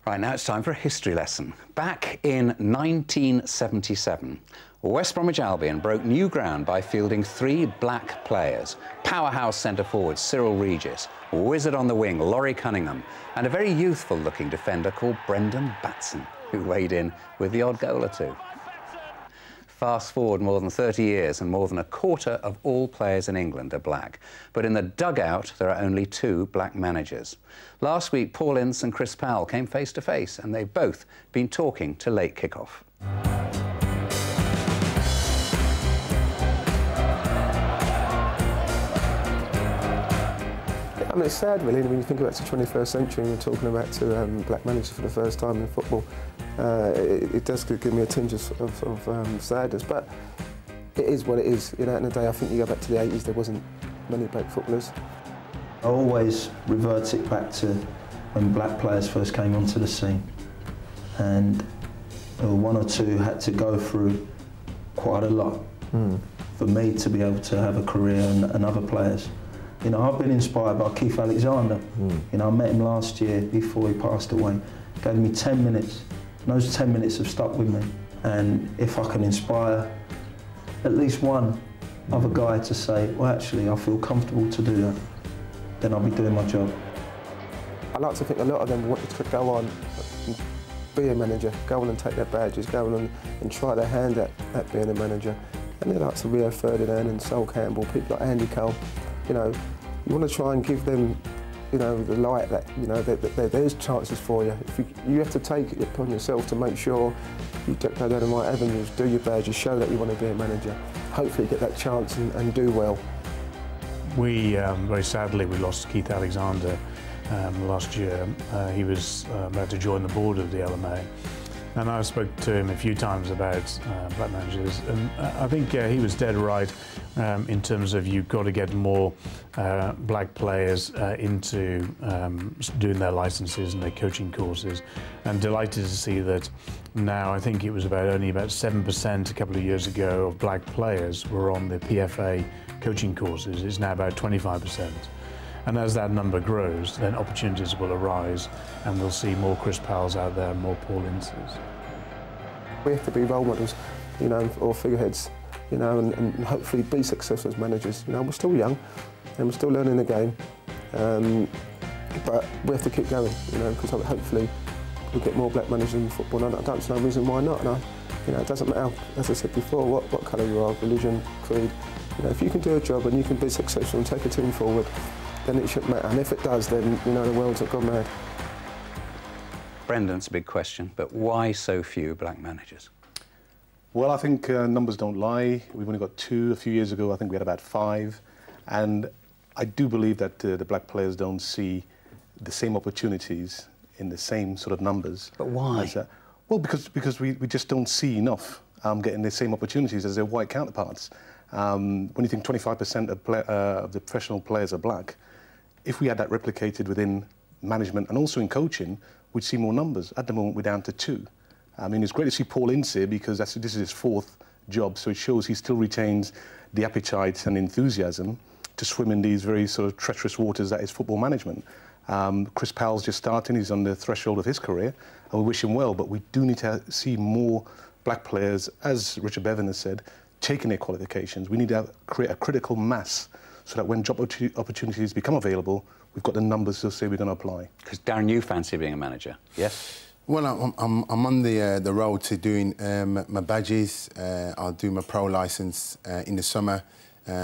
Right, now it's time for a history lesson. Back in 1977, West Bromwich Albion broke new ground by fielding 3 black players: powerhouse centre-forward Cyril Regis, wizard on the wing Laurie Cunningham, and a very youthful-looking defender called Brendan Batson, who weighed in with the odd goal or two. Fast forward more than 30 years and more than a quarter of all players in England are black. But in the dugout, there are only 2 black managers. Last week, Paul Ince and Chris Powell came face to face, and they've both been talking to late kickoff. I mean, it's sad, really, when you think about the 21st century and we're talking about 2 black managers for the first time in football. It does give me a tinge of sadness, but it is what it is. You know, in the day, I think you go back to the 80s, there wasn't many black footballers. I always revert it back to when black players first came onto the scene, and 1 or 2 had to go through quite a lot for me to be able to have a career, and other players. You know, I've been inspired by Keith Alexander. You know, I met him last year before he passed away. Gave me 10 minutes. And those 10 minutes have stuck with me. And if I can inspire at least one other guy to say, well, actually, I feel comfortable to do that, then I'll be doing my job. I like to think a lot of them wanted to go on and be a manager, go on and take their badges, go on and try their hand at being a manager. And they're like Rio Ferdinand and Sol Campbell, people like Andy Cole. You know, you want to try and give them, you know, the light that, you know, there's chances for you. You have to take it upon yourself to make sure you go down the right avenues, do your badges, show that you want to be a manager. Hopefully get that chance and do well. We, very sadly, we lost Keith Alexander last year. He was about to join the board of the LMA. And I spoke to him a few times about black managers, and I think he was dead right in terms of you've got to get more black players into doing their licenses and their coaching courses. And delighted to see that now, I think it was only about 7% a couple of years ago of black players were on the PFA coaching courses. It's now about 25%. And as that number grows, then opportunities will arise, and we'll see more Chris Powells out there, more Paul Inces. We have to be role models, you know, or figureheads, you know, and hopefully be successful as managers. You know, we're still young, and we're still learning the game, but we have to keep going, you know, because hopefully we'll get more black managers in football. And I don't see no reason why not. And you know, it doesn't matter, as I said before, what colour you are, religion, creed. You know, if you can do a job and you can be successful and take a team forward, then it shouldn't matter. And if it does, then, you know, the world's gone mad. Brendan, it's a big question, but why so few black managers? Well, I think numbers don't lie. We've only got 2. A few years ago, I think we had about 5. And I do believe that the black players don't see the same opportunities in the same sort of numbers. But why? Well, because we just don't see enough getting the same opportunities as their white counterparts. When you think 25% of the professional players are black, if we had that replicated within management and also in coaching, we'd see more numbers. At the moment, we're down to 2. I mean, it's great to see Paul Ince here because this is his 4th job, so it shows he still retains the appetite and enthusiasm to swim in these very sort of treacherous waters that is football management. Chris Powell's just starting, he's on the threshold of his career, and we wish him well, but we do need to see more black players, as Richard Bevan has said, taking their qualifications. We need to create a critical mass so that when job opportunities become available, we've got the numbers to say we're going to apply. Because Darren, you fancy being a manager, yes? Well, I'm on the road to doing my badges. I'll do my pro licence in the summer.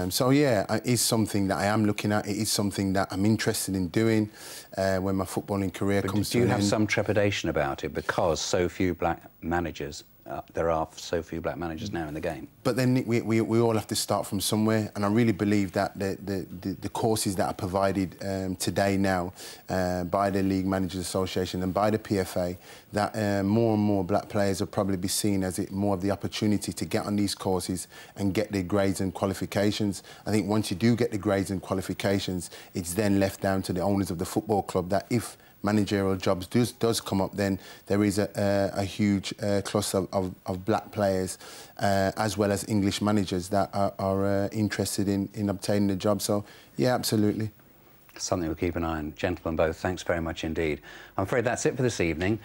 So yeah, it is something that I am looking at. It is something that I'm interested in doing when my footballing career comes to an end. Do you have some trepidation about it because so few black managers? There are so few black managers now in the game. But then we all have to start from somewhere, and I really believe that the courses that are provided today now by the League Managers Association and by the PFA, that more and more black players will probably be seen as more of the opportunity to get on these courses and get their grades and qualifications. I think once you do get the grades and qualifications, it's then left down to the owners of the football club that if managerial jobs does come up, then there is a huge cluster of black players as well as English managers that are interested in obtaining the job. So, yeah, absolutely. Something we'll keep an eye on. Gentlemen both, thanks very much indeed. I'm afraid that's it for this evening.